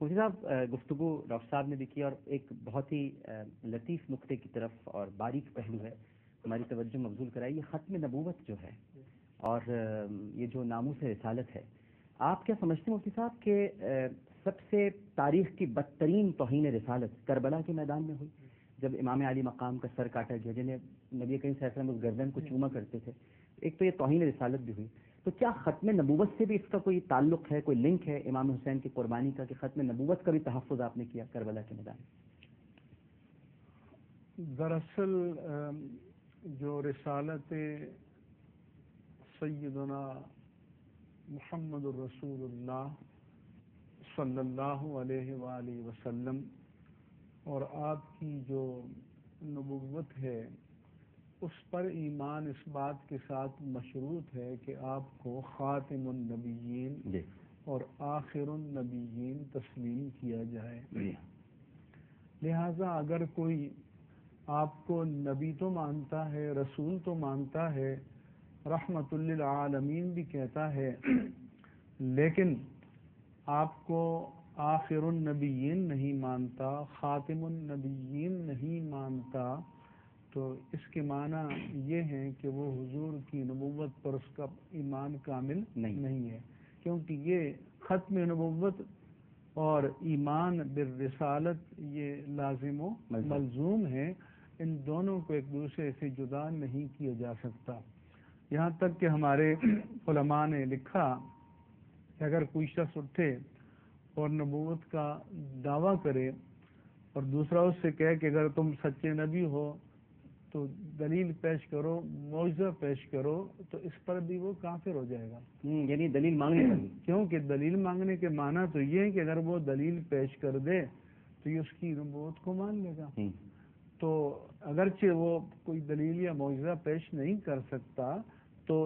مفتی صاحب گفتگو ڈاکٹر صاحب نے بھی کی اور ایک بہت ہی لطیف نقطے کی طرف اور باریک پہلو ہے ہماری توجہ مبذول کرائی، یہ ختم نبوت جو ہے اور یہ جو ناموس رسالت ہے، آپ کیا سمجھتے ہیں مفتی صاحب کہ سب سے تاریخ کی بدترین توہین رسالت کربلا کے میدان میں ہوئی جب امام علی مقام کا سر کاٹا گیا، جنہیں نبی کریم صلی اللہ علیہ وسلم اس گردن کو چوما کرتے تھے؟ ایک تو یہ توہین رسالت بھی ہوئی، تو کیا ختم نبوت سے بھی اس کا کوئی تعلق ہے، کوئی لنک ہے امام حسین کی قربانی کا کہ ختم نبوت کا بھی تحفظ آپ نے کیا کربلا کے میدان میں؟ دراصل جو رسالت سیدنا محمد الرسول اللہ صلی اللہ علیہ وآلہ وسلم اور آپ کی جو نبوت ہے اس پر ایمان اس بات کے ساتھ مشروط ہے کہ آپ کو خاتم النبیین اور آخر النبیین تسلیم کیا جائے. لہذا اگر کوئی آپ کو نبی تو مانتا ہے، رسول تو مانتا ہے، رحمت للعالمین بھی کہتا ہے، لیکن آپ کو آخر النبیین نہیں مانتا، خاتم النبیین نہیں مانتا، تو اس کے معنی یہ ہے کہ وہ حضور کی نبوت پر اس کا ایمان کامل نہیں ہے، کیونکہ یہ ختم نبوت اور ایمان بالرسالت یہ لازم و ملزوم ہے، ان دونوں کو ایک دوسرے سے جدا نہیں کیا جا سکتا. یہاں تک کہ ہمارے علماء نے لکھا کہ اگر کوئی شخص اٹھے اور نبوت کا دعویٰ کرے اور دوسرا اس سے کہے کہ اگر تم سچے نبی ہو تو دلیل پیش کرو، معجزہ پیش کرو، تو اس پر بھی وہ کافر ہو جائے گا. یعنی دلیل مانگنے کا کیونکہ دلیل مانگنے کے معنی تو یہ ہے کہ اگر وہ دلیل پیش کر دے تو یہ اس کی نبوت کو مان لے گا. تو اگرچہ وہ کوئی دلیل یا معجزہ پیش نہیں کر سکتا تو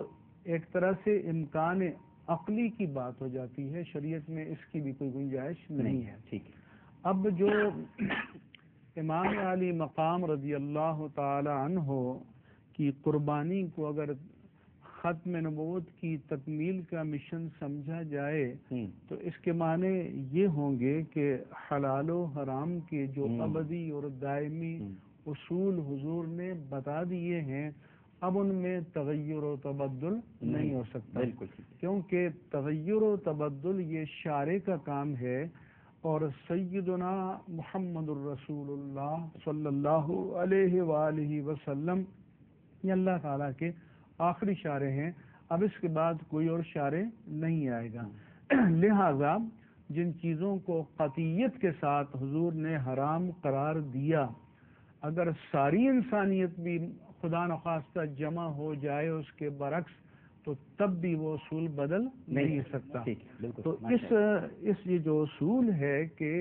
ایک طرح سے امکان عقلی کی بات ہو جاتی ہے، شریعت میں اس کی بھی کوئی گنجائش نہیں ہے. ٹھیک ہے. اب جو امام علی مقام رضی اللہ تعالی عنہ کی قربانی کو اگر ختم نبوت کی تکمیل کا مشن سمجھا جائے تو اس کے معنی یہ ہوں گے کہ حلال و حرام کے جو ابدی اور دائمی اصول حضور نے بتا دیے ہیں اب ان میں تغیر و تبدل نہیں ہو سکتا. بالکل، کیونکہ تغیر و تبدل یہ شارع کا کام ہے، اور سیدنا محمد الرسول اللہ صلی اللہ علیہ وآلہ وسلم یہ اللہ تعالیٰ کے آخری شارع ہیں. اب اس کے بعد کوئی اور شارع نہیں آئے گا. لہذا جن چیزوں کو قطعیت کے ساتھ حضور نے حرام قرار دیا، اگر ساری انسانیت بھی خدا نخواستہ جمع ہو جائے اس کے برعکس تو تب بھی وہ اصول بدل نہیں سکتا. تو اس یہ جو اصول ہے کہ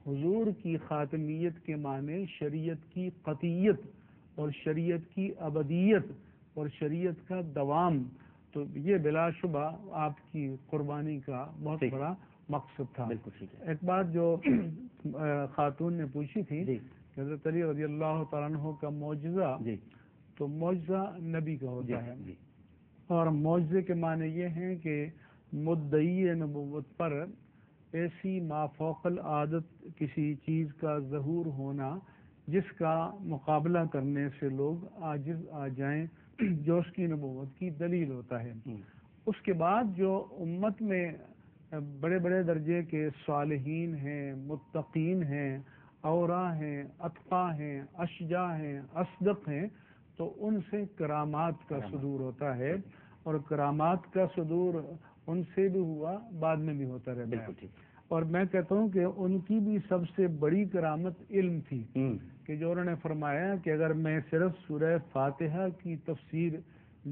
حضور کی خاتمیت کے معنی شریعت کی قطعیت اور شریعت کی ابدیت اور شریعت کا دوام، تو یہ بلا شبہ آپ کی قربانی کا بہت بڑا مقصد تھا. ایک بات جو خاتون نے پوچھی تھی حضرت علی رضی اللہ تعالیٰ عنہ کا معجزہ، تو معجزہ نبی کا ہوتا ہے، اور معجزے کے معنی یہ ہیں کہ مدعی نبوت پر ایسی مافوق العادت کسی چیز کا ظہور ہونا جس کا مقابلہ کرنے سے لوگ عاجز آ جائیں، جو اس کی نبوت کی دلیل ہوتا ہے. اس کے بعد جو امت میں بڑے بڑے درجے کے صالحین ہیں، متقین ہیں، اوراء ہیں، اتقا ہیں، اشجاع ہیں، اصدق ہیں، تو ان سے کرامات کا صدور ہوتا ہے، اور کرامات کا صدور ان سے بھی ہوا، بعد میں بھی ہوتا رہتا ہے. اور میں کہتا ہوں کہ ان کی بھی سب سے بڑی کرامت علم تھی کہ جو انہوں نے فرمایا کہ اگر میں صرف سورہ فاتحہ کی تفسیر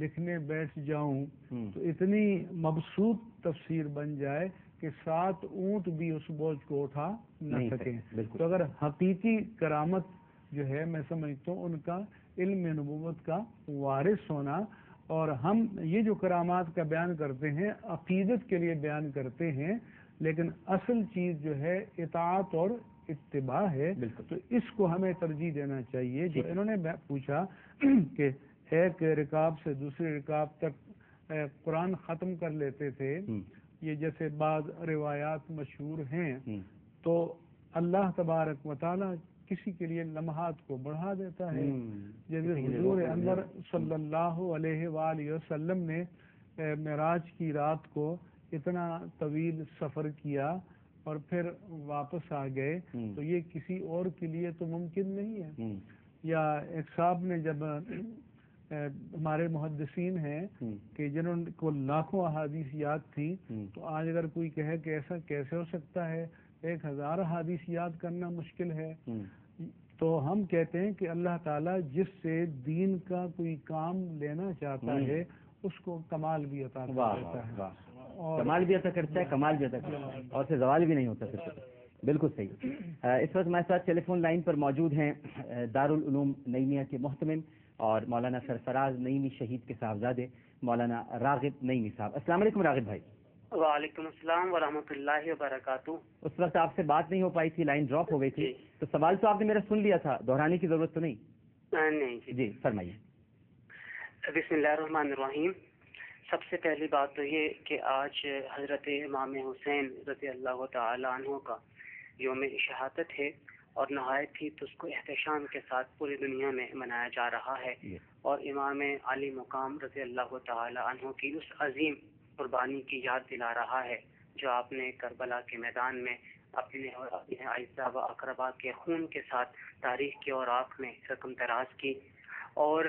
لکھنے بیٹھ جاؤں تو اتنی مبسوط تفسیر بن جائے کہ 7 اونٹ بھی اس بوجھ کو اٹھا نہ سکیں. تو اگر حقیقی کرامت جو ہے میں سمجھتا ہوں ان کا علم نبوت کا وارث ہونا، اور ہم یہ جو کرامات کا بیان کرتے ہیں عقیدت کے لیے بیان کرتے ہیں، لیکن اصل چیز جو ہے اطاعت اور اتباع ہے. تو اس کو ہمیں ترجیح دینا چاہیے. جو انہوں نے پوچھا کہ ایک رکاب سے دوسری رکاب تک قرآن ختم کر لیتے تھے، یہ جیسے بعض روایات مشہور ہیں تو اللہ تبارک و تعالیٰ کسی کے لیے لمحات کو بڑھا دیتا ہے. جیسے حضور انور صلی اللہ علیہ وآلہ وسلم نے معراج کی رات کو اتنا طویل سفر کیا اور پھر واپس آ گئے، تو یہ کسی اور کے لیے تو ممکن نہیں ہے. یا ایک صاحب نے جب ہمارے محدثین ہیں کہ جنہوں کو لاکھوں احادیث یاد تھی، تو آج اگر کوئی کہے کہ ایسا کیسے ہو سکتا ہے، 1000 احادیث یاد کرنا مشکل ہے، تو ہم کہتے ہیں کہ اللہ تعالیٰ جس سے دین کا کوئی کام لینا چاہتا ہے اس کو کمال بھی عطا کرتا ہے، کمال بھی عطا کرتا ہے، کمال بھی عطا کرتا ہے، اور سے زوال بھی نہیں ہوتا. بالکل صحیح. اس وقت ہمارے ساتھ ٹیلی فون لائن پر موجود ہیں دارالعلوم نعیمیہ کے محتمم اور مولانا سرفراز نعیمی شہید کے صاحبزادے مولانا راغب نعیمی صاحب. السلام علیکم راغب بھائی. وعلیکم السلام ورحمۃ اللہ وبرکاتہ. اس وقت آپ سے بات نہیں ہو پائی تھی، لائن ڈراپ ہو گئی تھی، تو سوال تو آپ نے میرا سن لیا تھا، دہرانے کی ضرورت تو نہیں؟ نہیں جی فرمائیے. بسم اللہ الرحمن الرحیم. سب سے پہلی بات تو یہ کہ آج حضرت امام حسین رضی اللہ تعالی عنہ کا یوم شہادت ہے، اور نہایت ہی تو اس کو احتشام کے ساتھ پوری دنیا میں منایا جا رہا ہے، اور امام علی مقام رضی اللہ تعالی عنہ کی اس عظیم قربانی کی یاد دلا رہا ہے جو آپ نے کربلا کے میدان میں اپنے اور اپنے اعزاء و اقربا کے خون کے ساتھ تاریخ کی اور آنکھ میں رقم دراز کی. اور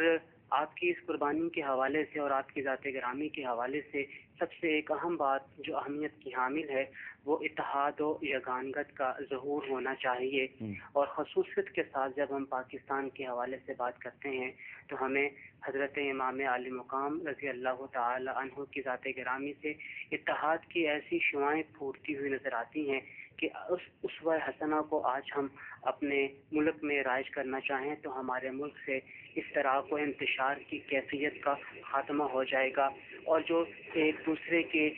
آپ کی اس قربانی کے حوالے سے اور آپ کی ذات گرامی کے حوالے سے سب سے ایک اہم بات جو اہمیت کی حامل ہے وہ اتحاد و یگانگت کا ظہور ہونا چاہیے. اور خصوصیت کے ساتھ جب ہم پاکستان کے حوالے سے بات کرتے ہیں تو ہمیں حضرت امام علی مقام رضی اللہ تعالی عنہ کی ذات گرامی سے اتحاد کی ایسی شعائیں پھوٹتی ہوئی نظر آتی ہیں کہ اس اسوہ حسنہ کو آج ہم اپنے ملک میں رائج کرنا چاہیں تو ہمارے ملک سے اشتراک و انتشار کی کیفیت کا خاتمہ ہو جائے گا، اور جو ایک دوسرے کے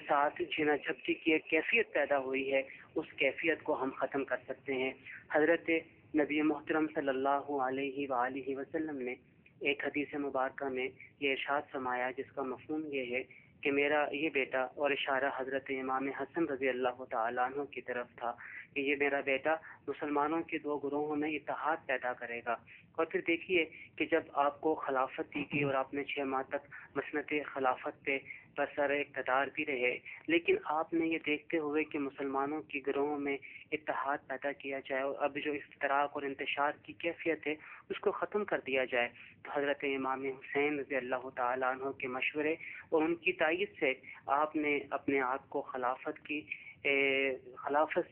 ساتھ جھینا جھپٹی کی ایک کیفیت پیدا ہوئی ہے اس کیفیت کو ہم ختم کر سکتے ہیں. حضرت نبی محترم صلی اللہ علیہ وآلہ وسلم نے ایک حدیث مبارکہ میں یہ ارشاد فرمایا جس کا مفہوم یہ ہے کہ میرا یہ بیٹا، اور اشارہ حضرت امام حسن رضی اللہ تعالیٰ عنہ کی طرف تھا، کہ یہ میرا بیٹا مسلمانوں کے 2 گروہوں میں اتحاد پیدا کرے گا. اور پھر دیکھیے کہ جب آپ کو خلافت دی گئی اور آپ نے 6 ماہ تک مسنت خلافت پہ برسر اقتدار بھی رہے، لیکن آپ نے یہ دیکھتے ہوئے کہ مسلمانوں کی گروہوں میں اتحاد پیدا کیا جائے اور اب جو افتراق اور انتشار کی کیفیت ہے اس کو ختم کر دیا جائے، تو حضرت امام حسین رضی اللہ تعالیٰ عنہ کے مشورے اور ان کی تائید سے آپ نے اپنے آپ کو خلافت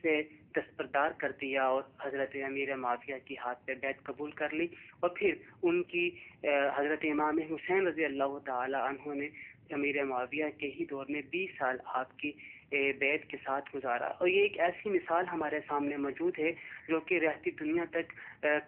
سے دستبردار کر دیا اور حضرت امیر معاویہ کی ہاتھ پہ بیعت قبول کر لی. اور پھر ان کی حضرت امام حسین رضی اللہ تعالی عنہ نے امیر معاویہ کے ہی دور میں 20 سال آپ کی بیعت کے ساتھ گزارا. اور یہ ایک ایسی مثال ہمارے سامنے موجود ہے جو کہ رہتی دنیا تک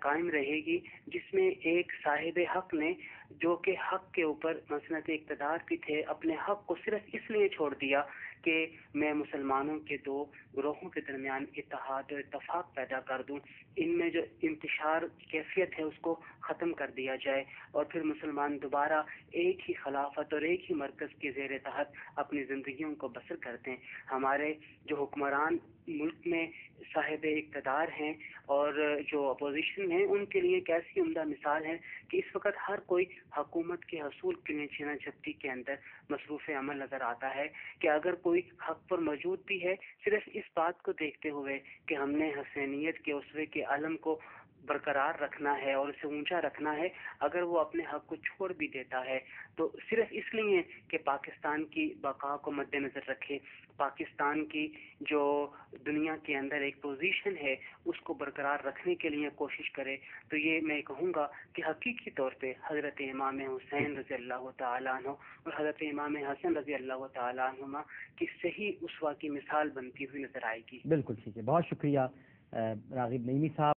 قائم رہے گی، جس میں ایک صاحب حق نے جو کہ حق کے اوپر مسنت اقتدار بھی تھے، اپنے حق کو صرف اس لیے چھوڑ دیا کہ میں مسلمانوں کے 2 گروہوں کے درمیان اتحاد و اتفاق پیدا کر دوں، ان میں جو انتشار کیفیت ہے اس کو ختم کر دیا جائے، اور پھر مسلمان دوبارہ ایک ہی خلافت اور ایک ہی مرکز کے زیر تحت اپنی زندگیوں کو بسر کرتے ہیں. ہمارے جو حکمران ملک میں صاحب اقتدار ہیں اور جو اپوزیشن ہیں ان کے لیے ایک ایسی عمدہ مثال ہے کہ اس وقت ہر کوئی حکومت کے حصول کے لیے چھینا جھپٹی کے اندر مصروف عمل نظر آتا ہے، کہ اگر کوئی حق پر موجود بھی ہے صرف اس بات کو دیکھتے ہوئے کہ ہم نے حسینیت کے اسوے کے علم کو برقرار رکھنا ہے اور اسے اونچا رکھنا ہے، اگر وہ اپنے حق کو چھوڑ بھی دیتا ہے تو صرف اس لیے کہ پاکستان کی بقا کو مد نظر رکھے، پاکستان کی جو دنیا کے اندر ایک پوزیشن ہے اس کو برقرار رکھنے کے لیے کوشش کرے، تو یہ میں کہوں گا کہ حقیقی طور پہ حضرت امام حسین رضی اللہ تعالیٰ عنہ اور حضرت امام حسن رضی اللہ تعالیٰ عنہما کی صحیح اسوہ کی مثال بنتی ہوئی نظر آئے گی. بالکل ٹھیک ہے، بہت شکریہ راغب نعیمی صاحب.